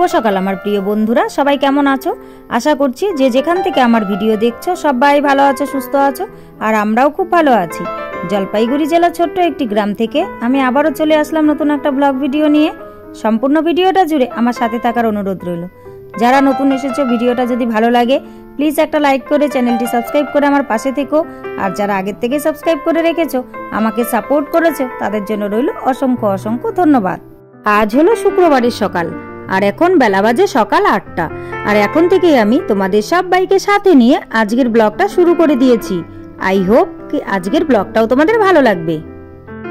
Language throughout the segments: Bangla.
শুভ সকাল আমার প্রিয় বন্ধুরা, সবাই কেমন আছো? আশা করছি যে যেখান থেকে আমার ভিডিও দেখছো সবাই ভালো আছো, সুস্থ আছো, আর আমরাও খুব ভালো আছি। জলপাইগুড়ি জেলার ছোট্ট একটি গ্রাম থেকে আমি আবারও চলে আসলাম নতুন একটা ব্লগ ভিডিও নিয়ে। সম্পূর্ণ ভিডিওটা জুড়ে আমার সাথে থাকার অনুরোধ রইল। যারা নতুন এসেছো, ভিডিওটা যদি ভালো লাগে প্লিজ একটা লাইক করে চ্যানেলটি সাবস্ক্রাইব করে আমার পাশে থেকো। আর যারা আগের থেকে সাবস্ক্রাইব করে রেখেছো, আমাকে সাপোর্ট করেছো, তাদের জন্য রইল অসংখ্য অসংখ্য ধন্যবাদ। আজ হলো শুক্রবারের সকাল, আর এখন বেলা বাজে সকাল 8টা। আর এখন থেকেই আমি তোমাদের সবাইকে সাথে নিয়ে আজকের ব্লগটা শুরু করে দিয়েছি। আই হোপ কি আজকের ব্লগটাও তোমাদের ভালো লাগবে।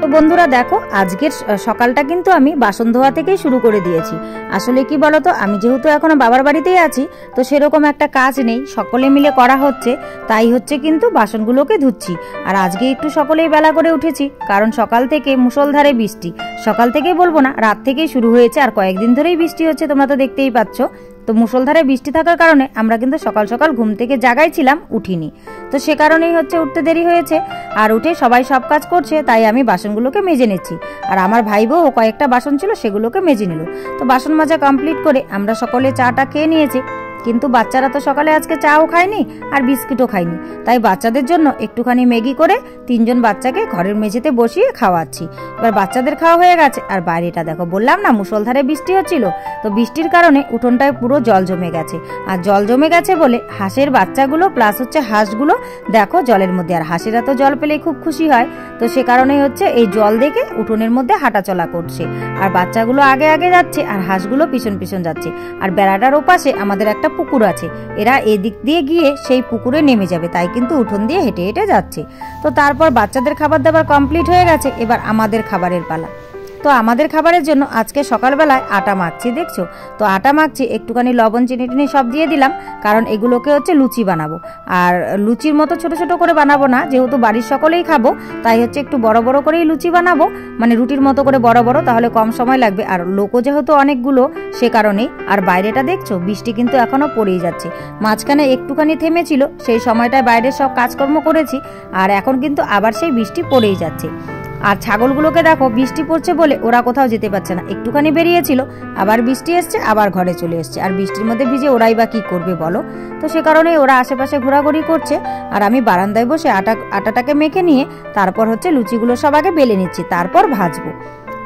তো বন্ধুরা দেখো, আজকের সকালটা কিন্তু আমি বাসন ধোয়া থেকেই শুরু করে দিয়েছি। আসলে কি বলতো, আমি যেহেতু এখনো বাবার বাড়িতেই আছি, তো সেরকম একটা কাজ নেই, সকলে মিলে করা হচ্ছে, তাই হচ্ছে কিন্তু বাসনগুলোকে ধুচ্ছি। আর আজকে একটু সকলেই বেলা করে উঠেছি, কারণ সকাল থেকে মুষলধারে বৃষ্টি। সকাল থেকেই বলবো না, রাত থেকেই শুরু হয়েছে, আর কয়েকদিন ধরেই বৃষ্টি হচ্ছে, তোমরা তো দেখতেই পাচ্ছ। তো মুষলধারে বৃষ্টি থাকার কারণে আমরা কিন্তু সকাল সকাল ঘুম থেকে জাগাই ছিলাম, উঠিনি। তো সে কারণেই হচ্ছে উঠতে দেরি হয়েছে। আর উঠে সবাই সব কাজ করছে, তাই আমি বাসনগুলোকে মেজে নিচ্ছি। আর আমার ভাই বউ কয়েকটা বাসন ছিল, সেগুলোকে মেজে নিল। তো বাসন মাজা কমপ্লিট করে আমরা সকলে চাটা খেয়ে নিয়েছি। কিন্তু বাচ্চারা তো সকালে আজকে চাও খায়নি আর বিস্কিটও খায়নি, তাই বাচ্চাদের জন্য একটুখানি ম্যাগি করে 3জন বাচ্চাকে ঘরের মেঝেতে বসিয়ে খাওয়াচ্ছি। এবার বাচ্চাদের খাওয়া হয়ে গেছে। আর বাইরেটা দেখো, বললাম না মুষলধারে বৃষ্টি হচ্ছিল, তো বৃষ্টির কারণে উঠোনটায় পুরো জল জমে গেছে। আর জল জমে গেছে বলে হাঁসের বাচ্চাগুলো প্লাস হচ্ছে হাঁসগুলো দেখো জলের মধ্যে। আর হাঁসেরা তো জল পেলেই খুব খুশি হয়, তো সে কারণেই হচ্ছে এই জল দেখে উঠোনের মধ্যে হাঁটাচলা করছে। আর বাচ্চাগুলো আগে আগে যাচ্ছে আর হাঁসগুলো পিছন পিছন যাচ্ছে। আর বেড়াটার ওপাশে আমাদের একটা পুকুর আছে, এরা এদিক দিয়ে গিয়ে সেই পুকুরে নেমে যাবে, তাই কিন্তু উঠোন দিয়ে হেঁটে হেঁটে যাচ্ছে। তো তারপর বাচ্চাদের খাবার দাবার কমপ্লিট হয়ে গেছে, এবার আমাদের খাবারের পালা। তো আমাদের খাবারের জন্য আজকে সকালবেলায় আটা মাখছি, দেখছো তো আটা মাখছি, একটুখানি লবণ চিনি টিনি সব দিয়ে দিলাম, কারণ এগুলোকে হচ্ছে লুচি বানাবো। আর লুচির মতো ছোট ছোট করে বানাবো না, যেহেতু বাড়ির সকলেই খাবো, তাই হচ্ছে একটু বড় বড় করেই লুচি বানাবো, মানে রুটির মতো করে বড় বড়, তাহলে কম সময় লাগবে। আর লোকও যেহেতু অনেকগুলো, সে কারণেই। আর বাইরেটা দেখছো, বৃষ্টি কিন্তু এখনো পড়েই যাচ্ছে। মাঝখানে একটুখানি থেমেছিল, সেই সময়টায় বাইরে সব কাজকর্ম করেছি, আর এখন কিন্তু আবার সেই বৃষ্টি পড়েই যাচ্ছে। আর ছাগলগুলোকে দেখো, বৃষ্টি পড়ছে বলে ওরা কোথাও যেতে পারছে না, একটুখানি বেরিয়েছিল, আবার বৃষ্টি এসছে, আবার ঘরে চলে এসছে। আর বৃষ্টির মধ্যে ভিজে ওরাই বা কি করবে বলো? তো সে কারণে ওরা আশেপাশে ঘোরাঘুরি করছে। আর আমি বারান্দায় বসে আটাটাকে মেখে নিয়ে তারপর হচ্ছে লুচিগুলো সব আগে বেলে নিচ্ছি, তারপর ভাজবো।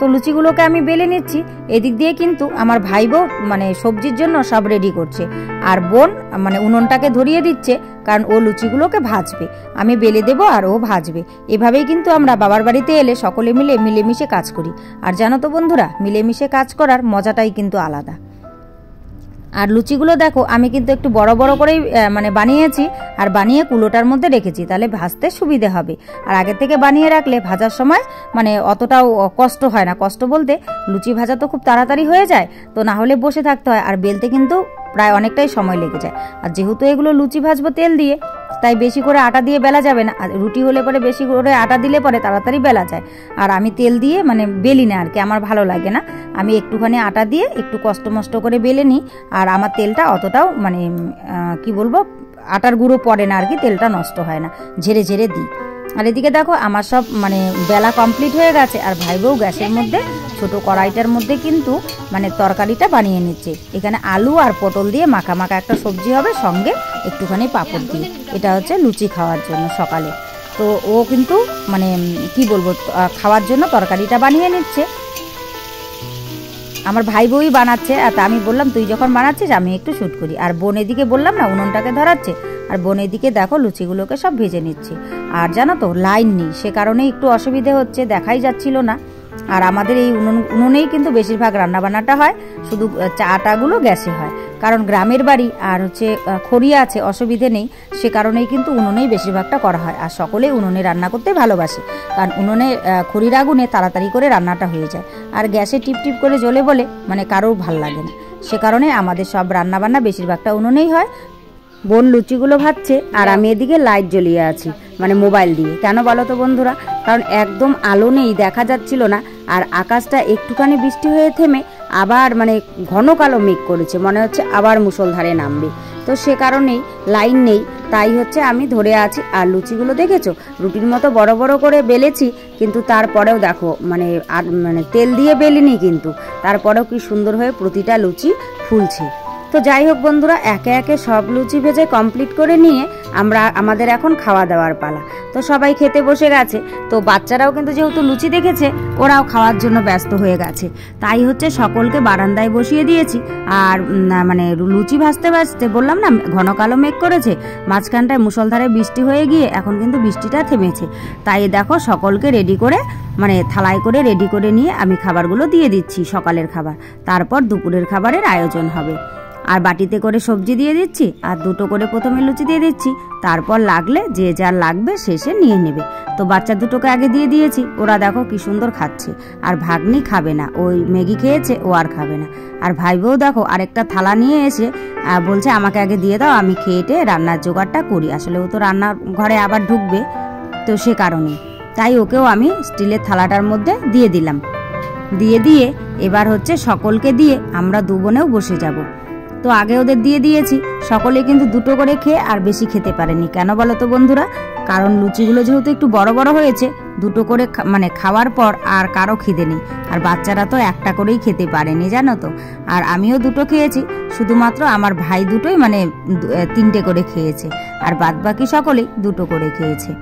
তো লুচিগুলোকে আমি বেলে নিচ্ছি। এদিক দিয়ে কিন্তু আমার ভাই বউ মানে সবজির জন্য সব রেডি করছে, আর বোন মানে উনুনটাকে ধরিয়ে দিচ্ছে, কারণ ও লুচিগুলোকে ভাজবে, আমি বেলে দেবো আর ও ভাজবে। এভাবেই কিন্তু আমরা বাবার বাড়িতে এলে সকলে মিলে মিলেমিশে কাজ করি। আর জানো তো বন্ধুরা, মিলেমিশে কাজ করার মজাটাই কিন্তু আলাদা। আর লুচিগুলো দেখো, আমি কিন্তু একটু বড় বড় করেই মানে বানিয়েছি, আর বানিয়ে কুলোটার মধ্যে রেখেছি, তাহলে ভাজতে সুবিধে হবে। আর আগে থেকে বানিয়ে রাখলে ভাজার সময় মানে অতটাও কষ্ট হয় না। কষ্ট বলতে, লুচি ভাজা তো খুব তাড়াতাড়ি হয়ে যায়, তো না হলে বসে থাকতে হয়, আর বেলতে কিন্তু প্রায় অনেকটাই সময় লেগে যায়। আর যেহেতু এগুলো লুচি ভাজবো তেল দিয়ে, তাই বেশি করে আটা দিয়ে বেলা যাবে না। আর রুটি হলে পরে বেশি করে আটা দিলে পরে তাড়াতাড়ি বেলা যায়। আর আমি তেল দিয়ে মানে বেলি না আর কি, আমার ভালো লাগে না। আমি একটুখানি আটা দিয়ে একটু কষ্ট মষ্ট করে বেলে নিই। আর আমার তেলটা অতটাও মানে কি বলবো, আটার গুঁড়ো পড়ে না আর কি, তেলটা নষ্ট হয় না, ঝেড়ে ঝেড়ে দিই। আর এদিকে দেখো, আমার সব মানে বেলা কমপ্লিট হয়ে গেছে। আর ভাই বউ গ্যাসের মধ্যে ছোট কড়াইটার মধ্যে কিন্তু মানে তরকারিটা বানিয়ে নিচ্ছে। এখানে আলু আর পটল দিয়ে মাখা মাখা একটা সবজি হবে, সঙ্গে একটুখানি পাঁপড় দিয়ে। এটা হচ্ছে লুচি খাওয়ার জন্য সকালে। তো ও কিন্তু মানে কি বলবো, খাওয়ার জন্য তরকারিটা বানিয়ে নিচ্ছে। আমার ভাই বউই বানাচ্ছে, আর আমি বললাম তুই যখন বানাচ্ছিস আমি একটু শ্যুট করি। আর বোন এদিকে বললাম না, উনুনটাকে ধরাচ্ছে, আর বোন এদিকে দেখো লুচিগুলোকে সব ভেজে নিচ্ছে। আর জানো তো, লাইন নেই, সে কারণে একটু অসুবিধে হচ্ছে, দেখাই যাচ্ছিল না। আর আমাদের এই উনুনেই কিন্তু বেশিরভাগ রান্নাবান্নাটা হয়, শুধু চাটাগুলো গ্যাসে হয়, কারণ গ্রামের বাড়ি আর হচ্ছে খড়িয়া আছে, অসুবিধে নেই, সে কারণেই কিন্তু উনুনেই বেশিরভাগটা করা হয়। আর সকলেই উনুনে রান্না করতে ভালোবাসে, কারণ উনুনে খড়ির আগুনে তাড়াতাড়ি করে রান্নাটা হয়ে যায়। আর গ্যাসে টিপ টিপ করে জ্বলে বলে মানে কারোর ভাল লাগে না, সে কারণে আমাদের সব রান্নাবান্না বেশিরভাগটা উনুনেই হয়। বোন লুচিগুলো ভাজছে, আর আমি এদিকে লাইট জ্বলিয়ে আছি মানে মোবাইল দিয়ে। কেন বলো তো বন্ধুরা, কারণ একদম আলো নেই, দেখা যাচ্ছিল না। আর আকাশটা একটুখানি বৃষ্টি হয়ে থেমে আবার মানে ঘন কালো মেঘ করেছে, মনে হচ্ছে আবার মুষলধারে নামবে। তো সে কারণেই লাইন নেই, তাই হচ্ছে আমি ধরে আছি। আর লুচিগুলো দেখেছো রুটির মতো বড় বড় করে বেলেছি, কিন্তু তারপরেও দেখো মানে তেল দিয়ে বেলিনি, কিন্তু তারপরেও কি সুন্দর হয়ে প্রতিটা লুচি ফুলছে। তো যাই হোক বন্ধুরা, একে একে সব লুচি ভেজে কমপ্লিট করে নিয়ে আমাদের এখন খাওয়া দাওয়ার পালা। তো সবাই খেতে বসে গেছে। তো বাচ্চারাও কিন্তু যেহেতু লুচি দেখেছে, ওরাও খাওয়ার জন্য ব্যস্ত হয়ে গেছে। তাই হচ্ছে সকলকে বারান্দায় বসিয়ে দিয়েছি। আর মানে লুচি ভাজতে ভাজতে বললাম না ঘন কালো মেঘ করেছে, মাঝখানটায় মুষলধারে বৃষ্টি হয়ে গিয়ে এখন কিন্তু বৃষ্টিটা থেমেছে। তাই দেখো সকলকে রেডি করে মানে থালায় করে রেডি করে নিয়ে আমি খাবারগুলো দিয়ে দিচ্ছি, সকালের খাবার। তারপর দুপুরের খাবারের আয়োজন হবে। আর বাটিতে করে সবজি দিয়ে দিচ্ছি, আর দুটো করে প্রথমে লুচি দিয়ে দিচ্ছি, তারপর লাগলে যে যার লাগবে শেষে নিয়ে নেবে। তো বাচ্চা দুটোকে আগে দিয়ে দিয়েছি, ওরা দেখো কি সুন্দর খাচ্ছে। আর ভাগ্নি খাবে না, ওই ম্যাগি খেয়েছে, ও আর খাবে না। আর ভাই বউ দেখো আরেকটা থালা নিয়ে এসে বলছে আমাকে আগে দিয়ে দাও, আমি খেয়েটে রান্নার জোগাড়টা করি। আসলে ও তো রান্নার ঘরে আবার ঢুকবে, তো সে কারণে তাই ওকেও আমি স্টিলের থালাটার মধ্যে দিয়ে দিলাম। দিয়ে এবার হচ্ছে সকলকে দিয়ে আমরা দু বোনেও বসে যাব। তো আগে ওদের দিয়ে দিয়েছি, সকলে কিন্তু দুটো করে খেয়ে আর বেশি খেতে পারেনি। কেন বলো তো বন্ধুরা? কারণ লুচিগুলো যেহেতু একটু বড় বড় হয়েছে, দুটো করে মানে খাওয়ার পর আর কারো খিদে নেই। আর বাচ্চারা তো একটা করেই খেতে পারেনি, জানো তো। আর আমিও দুটো খেয়েছি, শুধুমাত্র আমার ভাই দুটোই মানে তিনটে করে খেয়েছে, আর বাদবাকি সকলেই দুটো করে খেয়েছে।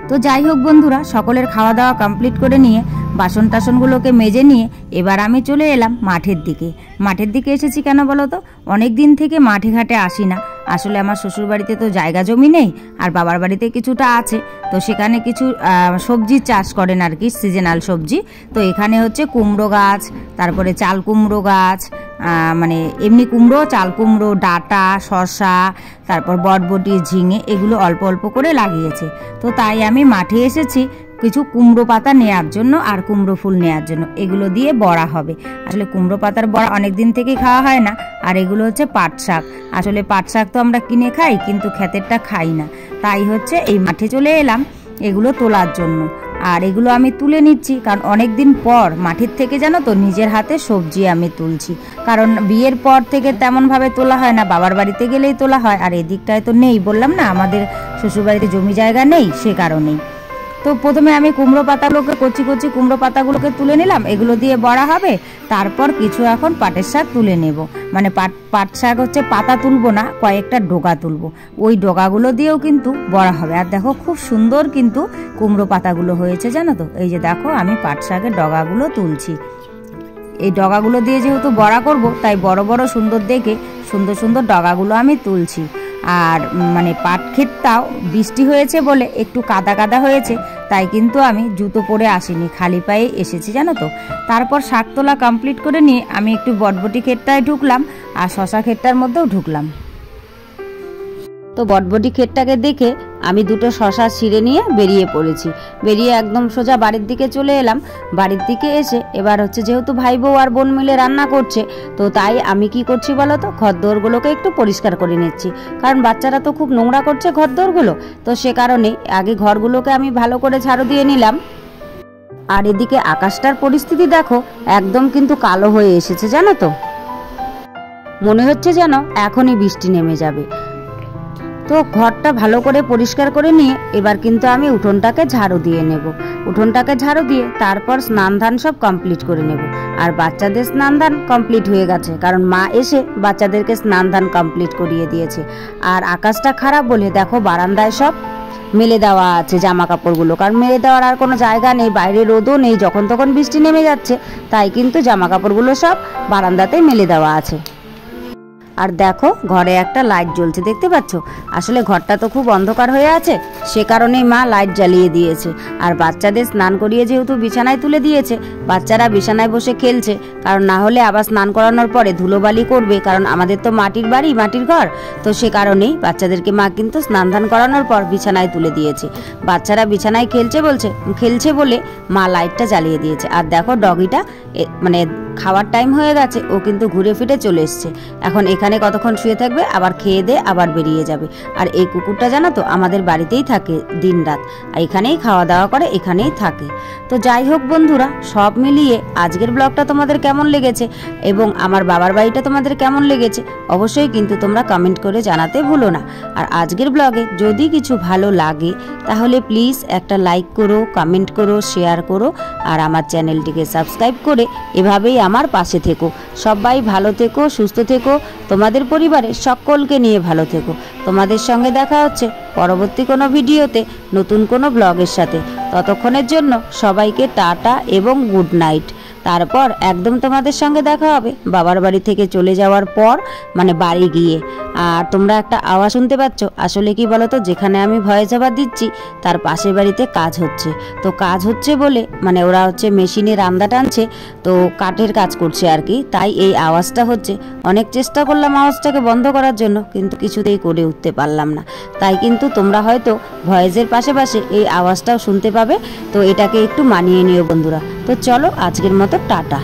তো যাই হোক বন্ধুরা, সকলের খাওয়া দাওয়া কমপ্লিট করে নিয়ে বাসন টাসনগুলোকে মেজে নিয়ে এবার আমি চলে এলাম মাঠের দিকে এসেছি কেন বলো তো? অনেক দিন থেকে মাঠে ঘাটে আসি না। আসলে আমার শ্বশুর বাড়িতে তো জায়গা জমি নেই, আর বাবার বাড়িতে কিছুটা আছে। তো সেখানে কিছু সবজি চাষ করেন আর কি, সিজনাল সবজি। তো এখানে হচ্ছে কুমড়ো গাছ, তারপরে চাল কুমড়ো গাছ, মানে এমনি কুমড়ো, চাল কুমড়ো, ডাঁটা, শসা, তারপর বটবটি, ঝিঙে, এগুলো অল্প অল্প করে লাগিয়েছে। তো তাই আমি মাঠে এসেছি কিছু কুমড়ো পাতা নেওয়ার জন্য আর কুমড়ো ফুল নেওয়ার জন্য। এগুলো দিয়ে বড়া হবে। আসলে কুমড়ো পাতার বড়া অনেক দিন থেকে খাওয়া হয় না। আর এগুলো হচ্ছে পাট শাক। আসলে পাট শাক তো আমরা কিনে খাই, কিন্তু ক্ষেতেরটা খাই না। তাই হচ্ছে এই মাঠে চলে এলাম এগুলো তোলার জন্য। আর এগুলো আমি তুলে নিচ্ছি, কারণ অনেক দিন পর মাঠের থেকে জানো তো নিজের হাতে সবজি আমি তুলছি। কারণ বিয়ের পর থেকে তেমনভাবে তোলা হয় না, বাবার বাড়িতে গেলেই তোলা হয়। আর এদিকটায় তো নেই, বললাম না আমাদের শ্বশুরবাড়িতে জমি জায়গা নেই, সে কারণেই। তো প্রথমে আমি কুমড়ো পাতাগুলোকে কচি কচি কুমড়ো পাতাগুলোকে তুলে নিলাম, এগুলো দিয়ে বড়া হবে। তারপর কিছু এখন পাটের শাক তুলে নেব। মানে পাট শাক হচ্ছে পাতা তুলবো না, কয়েকটা ডগা তুলবো, ওই ডগাগুলো দিয়েও কিন্তু বড়া হবে। আর দেখো খুব সুন্দর কিন্তু কুমড়ো পাতাগুলো হয়েছে, জানো তো। এই যে দেখো আমি পাট শাকের ডগাগুলো তুলছি। এই ডগাগুলো দিয়ে যেহেতু বড়া করব, তাই বড় বড় সুন্দর দেখে সুন্দর সুন্দর ডগাগুলো আমি তুলছি। আর মানে পাট ক্ষেতটাও বৃষ্টি হয়েছে বলে একটু কাদা কাদা হয়েছে, তাই কিন্তু আমি জুতো পরে আসিনি, খালি পায়ে এসেছি, জানো তো। তারপর শাক তোলা কমপ্লিট করে নিয়ে আমি একটু বটবটি ক্ষেতটায় ঢুকলাম, আর শশা ক্ষেতটার মধ্যেও ঢুকলাম। তো বটবটি ক্ষেতটাকে দেখে আমি দুটো শশা ছিঁড়ে নিয়ে বেরিয়ে পড়েছি। বেরিয়ে একদম সোজা বাড়ির দিকে চলে এলাম। বাড়ির দিকে এসে এবার হচ্ছে যেহেতু ভাই বউ আর বোন মিলে রান্না করছে, তো তাই আমি কি করছি বলো তো, ঘরদোরগুলোকে একটু পরিষ্কার করে নিচ্ছি। কারণ বাচ্চারা তো খুব নোংরা করছে ঘরদোরগুলো, তো সে কারণে আগে ঘরগুলোকে আমি ভালো করে ঝাড়ু দিয়ে নিলাম। আর এদিকে আকাশটার পরিস্থিতি দেখো, একদম কিন্তু কালো হয়ে এসেছে, জানো তো। মনে হচ্ছে যেন এখনই বৃষ্টি নেমে যাবে। তো ঘরটা ভালো করে পরিষ্কার করে নিয়ে এবার কিন্তু আমি উঠোনটাকে ঝাড়ু দিয়ে নেব। উঠোনটাকে ঝাড়ু দিয়ে তারপর স্নান ধান সব কমপ্লিট করে নেব। আর বাচ্চাদের স্নান ধান কমপ্লিট হয়ে গেছে, কারণ মা এসে বাচ্চাদেরকে স্নান ধান কমপ্লিট করিয়ে দিয়েছে। আর আকাশটা খারাপ বলে দেখো বারান্দায় সব মেলে দেওয়া আছে জামা কাপড়গুলো, কারণ মেলে দেওয়ার আর কোনো জায়গা নেই, বাইরে রোদও নেই, যখন তখন বৃষ্টি নেমে যাচ্ছে। তাই কিন্তু জামা কাপড়গুলো সব বারান্দাতে মেলে দেওয়া আছে। আর দেখো ঘরে একটা লাইট জ্বলছে, দেখতে পাচ্ছ। আসলে ঘরটা তো খুব অন্ধকার হয়ে আছে, সে কারণেই মা লাইট জ্বালিয়ে দিয়েছে। আর বাচ্চাদের স্নান করিয়ে যেহেতু বিছানায় তুলে দিয়েছে, বাচ্চারা বিছানায় বসে খেলছে। কারণ না হলে আবার স্নান করানোর পরে ধুলোবালি করবে, কারণ আমাদের তো মাটির বাড়ি, মাটির ঘর। তো সে কারণেই বাচ্চাদেরকে মা কিন্তু স্নান ধান করানোর পর বিছানায় তুলে দিয়েছে। বাচ্চারা বিছানায় খেলছে বলে মা লাইটটা জ্বালিয়ে দিয়েছে। আর দেখো ডগিটা মানে খাওয়ার টাইম হয়ে গেছে, ও কিন্তু ঘুরে ফিরে চলে এসছে। এখন এখানে কতক্ষণ শুয়ে থাকবে, আবার খেয়ে দিয়ে আবার বেরিয়ে যাবে। আর এই কুকুরটা জানো তো আমাদের বাড়িতেই থাকে দিন রাত, আর এখানেই খাওয়া দাওয়া করে, এখানেই থাকে। তো যাই হোক বন্ধুরা, সব মিলিয়ে আজকের ব্লগটা তোমাদের কেমন লেগেছে এবং আমার বাবার বাড়িটা তোমাদের কেমন লেগেছে অবশ্যই কিন্তু তোমরা কমেন্ট করে জানাতে ভুলো না। আর আজকের ব্লগে যদি কিছু ভালো লাগে তাহলে প্লিজ একটা লাইক করো, কমেন্ট করো, শেয়ার করো আর আমার চ্যানেলটিকে সাবস্ক্রাইব করে এভাবেই আমার পাশে থেকো। সবাই ভালো থেকো, সুস্থ থেকো, তোমাদের পরিবারে সকলকে নিয়ে ভালো থেকো। তোমাদের সঙ্গে দেখা হচ্ছে পরবর্তী কোনো ভিডিওতে নতুন কোনো ব্লগের সাথে। ততক্ষণের জন্য সবাইকে টাটা এবং গুড নাইট। তারপর একদম তোমাদের সঙ্গে দেখা হবে বাবার বাড়ি থেকে চলে যাওয়ার পর, মানে বাড়ি গিয়ে। আর তোমরা একটা আওয়াজ শুনতে পাচ্ছ, আসলে কি বলো তো, যেখানে আমি ভয়েস ওভার দিচ্ছি তার পাশের বাড়িতে কাজ হচ্ছে। তো কাজ হচ্ছে বলে মানে ওরা হচ্ছে মেশিনে রান্দা টানছে, তো কাঠের কাজ করছে আর কি, তাই এই আওয়াজটা হচ্ছে। অনেক চেষ্টা করলাম আওয়াজটাকে বন্ধ করার জন্য, কিন্তু কিছুতেই করে উঠতে পারলাম না। তাই কিন্তু তোমরা হয়তো ভয়েসের পাশে পাশে এই আওয়াজটাও শুনতে পাবে। তো এটাকে একটু মানিয়ে নিও বন্ধুরা। তো চলো আজকের মতো টাটা।